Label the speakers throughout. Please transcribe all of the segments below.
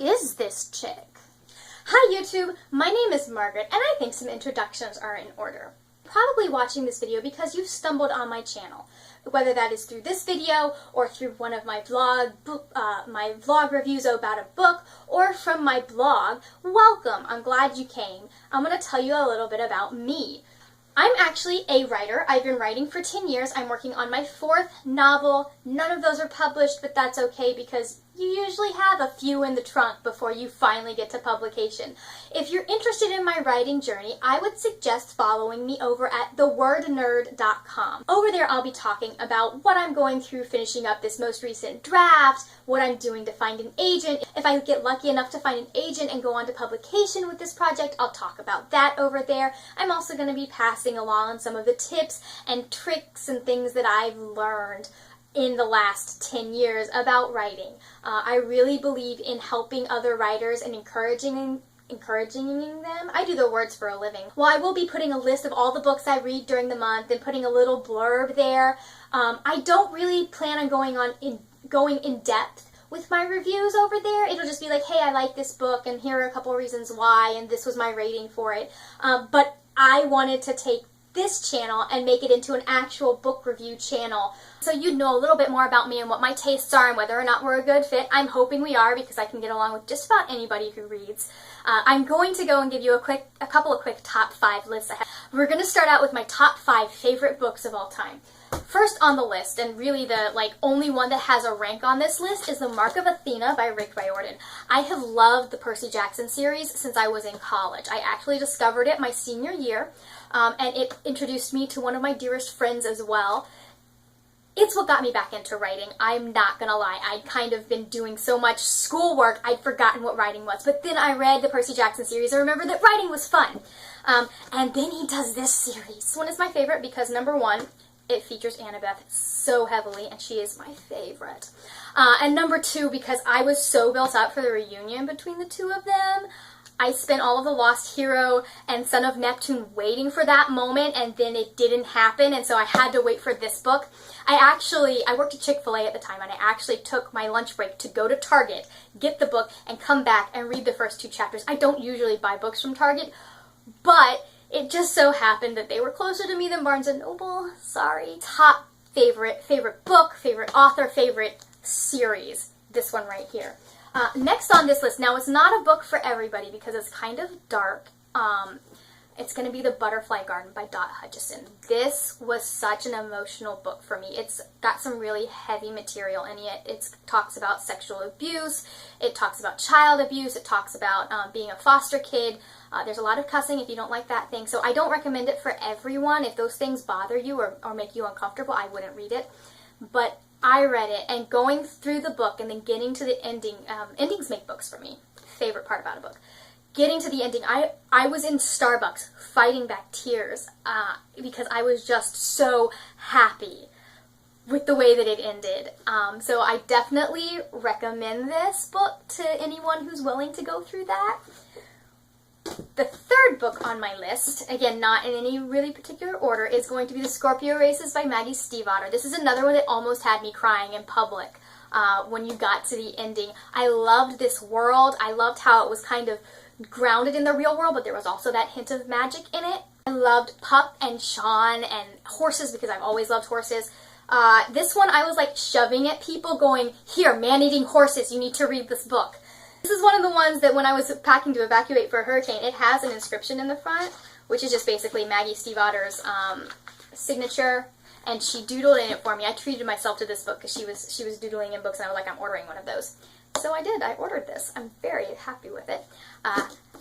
Speaker 1: is this chick? Hi YouTube, my name is Margaret, and I think some introductions are in order. Probably watching this video because you've stumbled on my channel, whether that is through this video or through one of my vlog reviews about a book or from my blog. Welcome, I'm glad you came. I'm going to tell you a little bit about me. I'm actually a writer. I've been writing for 10 years. I'm working on my 4th novel. None of those are published, but that's okay because you usually have a few in the trunk before you finally get to publication. If you're interested in my writing journey, I would suggest following me over at thewordnerd.com. Over there, I'll be talking about what I'm going through finishing up this most recent draft, what I'm doing to find an agent. If I get lucky enough to find an agent and go on to publication with this project, I'll talk about that over there. I'm also going to be passing along some of the tips and tricks and things that I've learned in the last 10 years about writing. I really believe in helping other writers and encouraging them. I do the words for a living. Well, I will be putting a list of all the books I read during the month and putting a little blurb there. I don't really plan on going in depth with my reviews over there. It'll just be like, hey, I like this book and here are a couple reasons why and this was my rating for it. But I wanted to take this channel and make it into an actual book review channel so you'd know a little bit more about me and what my tastes are and whether or not we're a good fit. I'm hoping we are because I can get along with just about anybody who reads. I'm going to go and give you a couple of quick top 5 lists. We're going to start out with my top 5 favorite books of all time. First on the list, and really the only one that has a rank on this list, is The Mark of Athena by Rick Riordan. I have loved the Percy Jackson series since I was in college. I actually discovered it my senior year, and it introduced me to one of my dearest friends as well. It's what got me back into writing. I'm not gonna lie. I'd kind of been doing so much schoolwork, I'd forgotten what writing was. But then I read the Percy Jackson series and remembered that writing was fun. And then he does this series. This one is my favorite because, number one, it features Ahdieh so heavily, and she is my favorite. And number 2, because I was so built up for the reunion between the two of them. I spent all of The Lost Hero and Son of Neptune waiting for that moment, and then it didn't happen, and so I had to wait for this book. I worked at Chick-fil-A at the time, and I actually took my lunch break to go to Target, get the book, and come back and read the first 2 chapters. I don't usually buy books from Target, but it just so happened that they were closer to me than Barnes & Noble. Sorry. Top favorite book, favorite author, favorite series. This one right here. Next on this list, now it's not a book for everybody because it's kind of dark. It's going to be The Butterfly Garden by Dot Hutchison. This was such an emotional book for me. It's got some really heavy material in it. It talks about sexual abuse. It talks about child abuse. It talks about being a foster kid. There's a lot of cussing if you don't like that thing. So I don't recommend it for everyone. If those things bother you or make you uncomfortable, I wouldn't read it. But I read it, and going through the book and then getting to the ending, endings make books for me. Favorite part about a book. Getting to the ending, I was in Starbucks fighting back tears because I was just so happy with the way that it ended. So I definitely recommend this book to anyone who's willing to go through that. The third book on my list, again, not in any really particular order, is going to be The Scorpio Races by Maggie Stiefvater. This is another one that almost had me crying in public when you got to the ending. I loved this world. I loved how it was kind of grounded in the real world, but there was also that hint of magic in it. I loved Puck and Sean and horses because I've always loved horses. This one I was like shoving at people going, here, man-eating horses, you need to read this book. This is one of the ones that when I was packing to evacuate for a hurricane, it has an inscription in the front, which is just basically Maggie Stiefvater's signature, and she doodled in it for me. I treated myself to this book because she was doodling in books, and I was like, I'm ordering one of those. So I did. I ordered this. I'm very happy with it.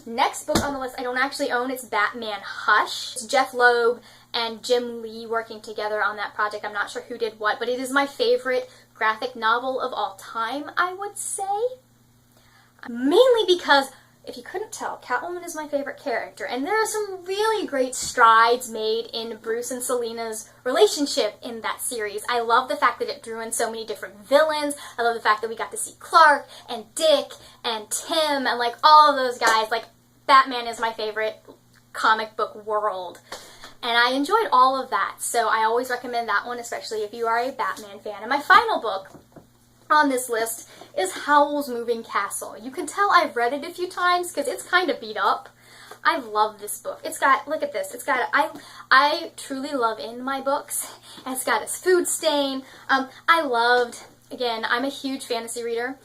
Speaker 1: Next book on the list I don't actually own. It's Batman Hush. It's Jeff Loeb and Jim Lee working together on that project. I'm not sure who did what, but it is my favorite graphic novel of all time, I would say. Mainly because, if you couldn't tell, Catwoman is my favorite character, and there are some really great strides made in Bruce and Selina's relationship in that series. I love the fact that it drew in so many different villains. I love the fact that we got to see Clark and Dick and Tim and all of those guys. Batman is my favorite comic book world. And I enjoyed all of that, so I always recommend that one, especially if you are a Batman fan. And my final book on this list is Howl's Moving Castle. You can tell I've read it a few times because it's kind of beat up. I love this book. It's got, look at this, it's got, I truly love in my books, and it's got this food stain. I loved, again, I'm a huge fantasy reader,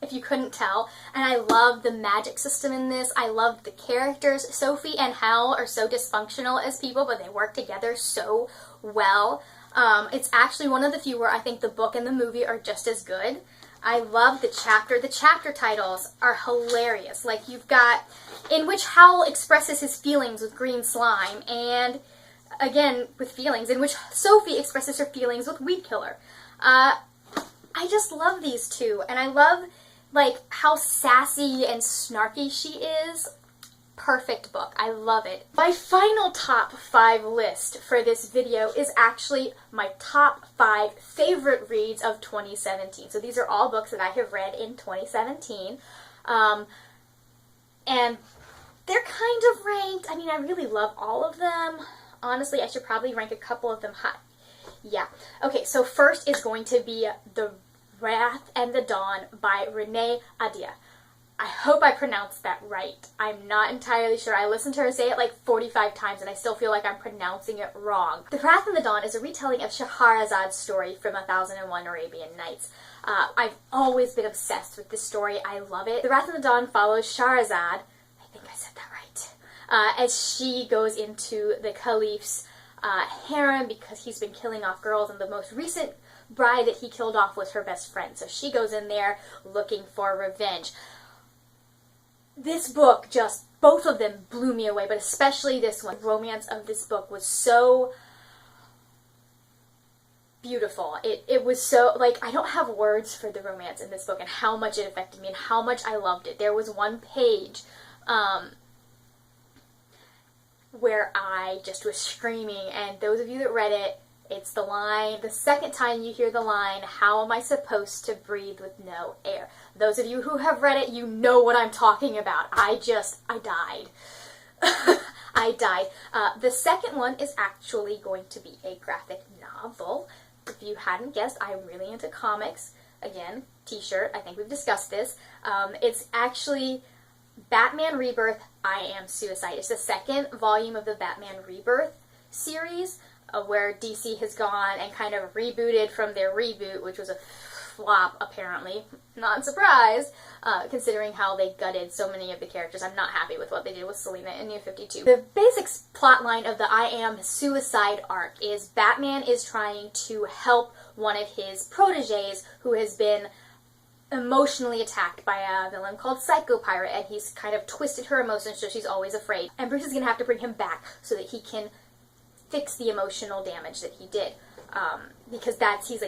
Speaker 1: if you couldn't tell, and I love the magic system in this. I love the characters. Sophie and Howl are so dysfunctional as people, but they work together so well. It's actually one of the few where I think the book and the movie are just as good. I love the chapter titles are hilarious. Like, you've got, in which Howl expresses his feelings with green slime, and again, with feelings, in which Sophie expresses her feelings with Weed Killer. I just love these two, and I love, like, how sassy and snarky she is. Perfect book. I love it. My final top 5 list for this video is actually my top 5 favorite reads of 2017. So these are all books that I have read in 2017. And they're kind of ranked. I mean, I really love all of them. Honestly, I should probably rank a couple of them high. Yeah. Okay, so first is going to be The Wrath and the Dawn by Renee Ahdieh. I hope I pronounced that right. I'm not entirely sure. I listened to her say it like 45 times and I still feel like I'm pronouncing it wrong. The Wrath and the Dawn is a retelling of Scheherazad's story from 1001 Arabian Nights. I've always been obsessed with this story. I love it. The Wrath and the Dawn follows Scheherazade, I think I said that right, as she goes into the Caliph's harem because he's been killing off girls, and the most recent bride that he killed off was her best friend. So she goes in there looking for revenge. This book just, both of them blew me away, but especially this one. The romance of this book was so beautiful. It was so, like, I don't have words for the romance in this book and how much it affected me and how much I loved it. There was one page where I just was screaming, and those of you that read it, it's the line, the second time you hear the line, "How am I supposed to breathe with no air?" Those of you who have read it, you know what I'm talking about. I died. I died. The second one is actually going to be a graphic novel. If you hadn't guessed, I'm really into comics. Again, t-shirt, I think we've discussed this. It's actually Batman Rebirth, I Am Suicide. It's the second volume of the Batman Rebirth series, where DC has gone and kind of rebooted from their reboot, which was a flop, apparently. Not surprised, considering how they gutted so many of the characters. I'm not happy with what they did with Selina in New 52. The basic plotline of the I Am Suicide arc is Batman is trying to help one of his proteges who has been emotionally attacked by a villain called Psycho Pirate, and he's kind of twisted her emotions so she's always afraid. And Bruce is going to have to bring him back so that he can fix the emotional damage that he did, because he's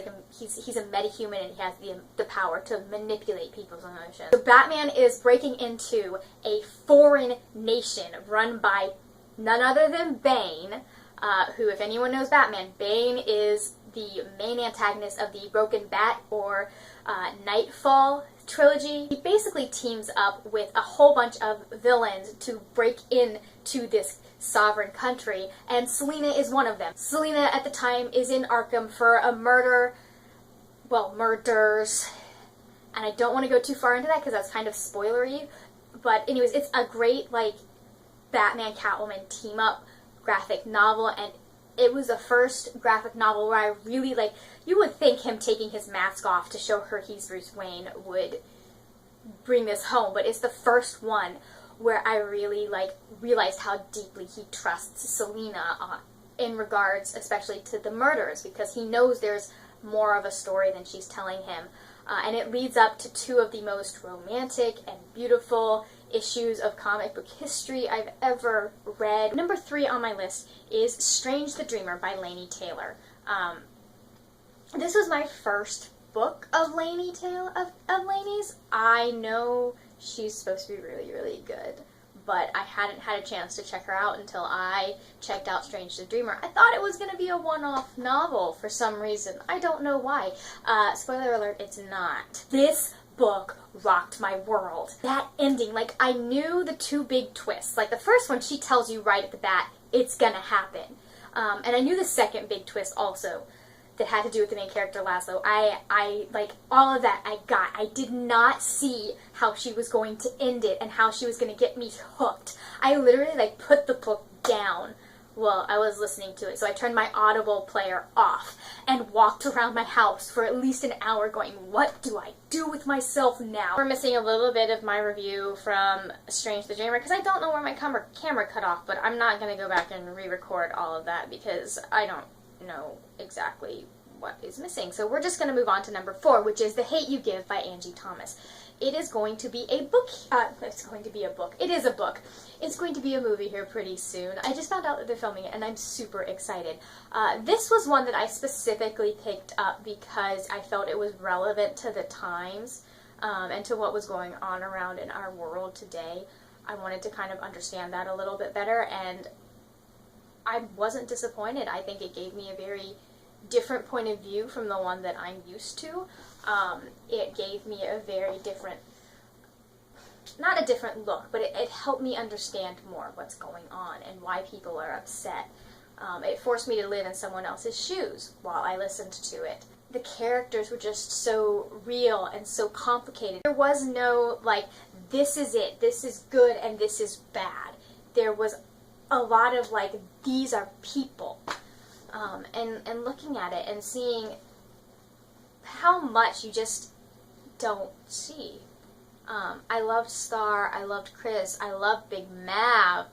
Speaker 1: a metahuman and he has the power to manipulate people's emotions. So Batman is breaking into a foreign nation run by none other than Bane, who, if anyone knows Batman, Bane is the main antagonist of the Broken Bat or Nightfall trilogy. He basically teams up with a whole bunch of villains to break into this sovereign country, and Selina is one of them. Selina at the time is in Arkham for a murders, and I don't want to go too far into that because that's kind of spoilery, but anyways, it's a great, like, Batman Catwoman team-up graphic novel, and it was the first graphic novel where I really, like, you would think him taking his mask off to show her he's Bruce Wayne would bring this home, but it's the first one where I really, like, realized how deeply he trusts Selina in regards especially to the murders, because he knows there's more of a story than she's telling him. And it leads up to two of the most romantic and beautiful issues of comic book history I've ever read. Number 3 on my list is Strange the Dreamer by Laini Taylor. This was my first book of Laini's. I know she's supposed to be really, really good, but I hadn't had a chance to check her out until I checked out Strange the Dreamer. I thought it was going to be a one-off novel for some reason. I don't know why. Spoiler alert, it's not. This book rocked my world. That ending, like, I knew the two big twists. Like, the first one, she tells you right at the bat, it's gonna happen. And I knew the second big twist also. that had to do with the main character, Laszlo. I like, all of that I got. I did not see how she was going to end it and how she was going to get me hooked. I literally, like, put the book down while I was listening to it. So I turned my Audible player off and walked around my house for at least an hour going, what do I do with myself now? We're missing a little bit of my review from Strange the Dreamer because I don't know where my camera cut off, but I'm not going to go back and re-record all of that because I don't know exactly what is missing. So we're just going to move on to number 4, which is The Hate You Give by Angie Thomas. It is going to be a book. It's going to be a book. It is a book. It's going to be a movie here pretty soon. I just found out that they're filming it, and I'm super excited. This was one that I specifically picked up because I felt it was relevant to the times and to what was going on around in our world today. I wanted to kind of understand that a little bit better, and I wasn't disappointed. I think it gave me a very different point of view from the one that I'm used to. It gave me a very different, not a different look, but it helped me understand more what's going on and why people are upset. It forced me to live in someone else's shoes while I listened to it. The characters were just so real and so complicated. There was no, like, this is it, this is good, and this is bad. There was a lot of, like, these are people. And looking at it and seeing how much you just don't see. I loved Star, I loved Chris, I loved Big Mav.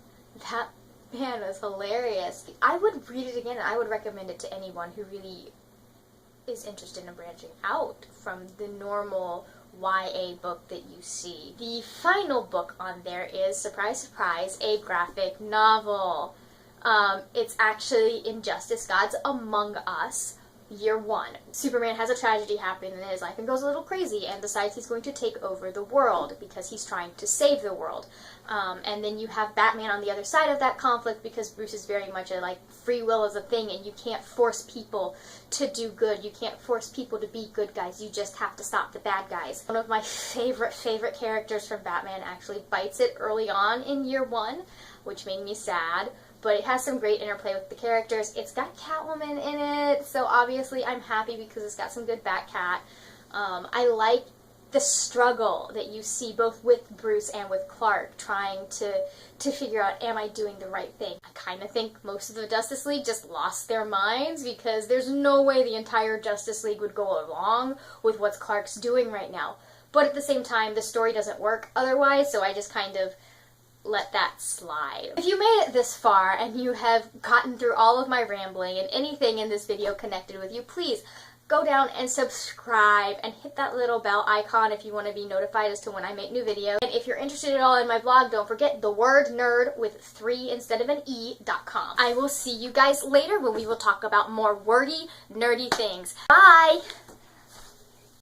Speaker 1: That man was hilarious. I would read it again and I would recommend it to anyone who really is interested in branching out from the normal YA book that you see. The final book on there is, surprise, surprise, a graphic novel. It's actually Injustice Gods Among Us, Year 1. Superman has a tragedy happen in his life and goes a little crazy and decides he's going to take over the world because he's trying to save the world. And then you have Batman on the other side of that conflict because Bruce is very much a, like, free will is a thing and you can't force people to do good. You can't force people to be good guys. You just have to stop the bad guys. One of my favorite characters from Batman actually bites it early on in Year 1, which made me sad. But it has some great interplay with the characters. It's got Catwoman in it, so obviously I'm happy because it's got some good Batcat. I like the struggle that you see both with Bruce and with Clark trying to figure out, am I doing the right thing? I kind of think most of the Justice League just lost their minds because there's no way the entire Justice League would go along with what Clark's doing right now. But at the same time, the story doesn't work otherwise, so I just kind of let that slide. If you made it this far and you have gotten through all of my rambling and anything in this video connected with you, please go down and subscribe and hit that little bell icon if you want to be notified as to when I make new videos. And if you're interested at all in my blog, don't forget the word nerd with 3 instead of an E.com. I will see you guys later when we will talk about more wordy, nerdy things. Bye!